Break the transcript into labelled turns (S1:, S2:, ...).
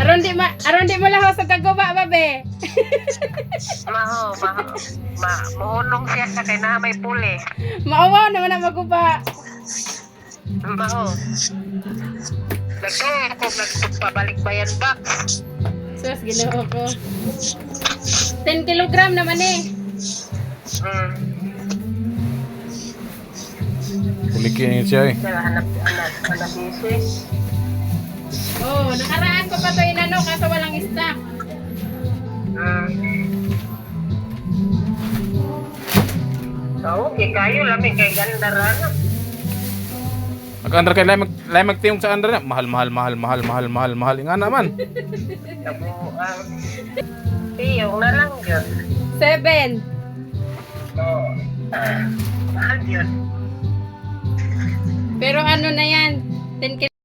S1: Aron di mo lang sa kaguba babe.
S2: Mahunong siya sa kay na may puli.
S1: Maawa naman na maguba.
S2: Maho. Ako nagpabalik bayan box.
S1: Sus, ginoo ko. 10 kilogram naman eh.
S3: Pulikin siya eh.
S2: Hanap isis.
S1: Oh, nakaraan ko pa to inano kaso walang stock.
S2: Okay, kayo lamig kay ganda rana.
S3: Mag-under kay lamag tiyong sa under na. Mahal. Nga naman.
S2: Tabuang. Tiyong na lang yun.
S1: 7.
S2: Mahal yun.
S1: Pero ano na yan? 10 kilogram.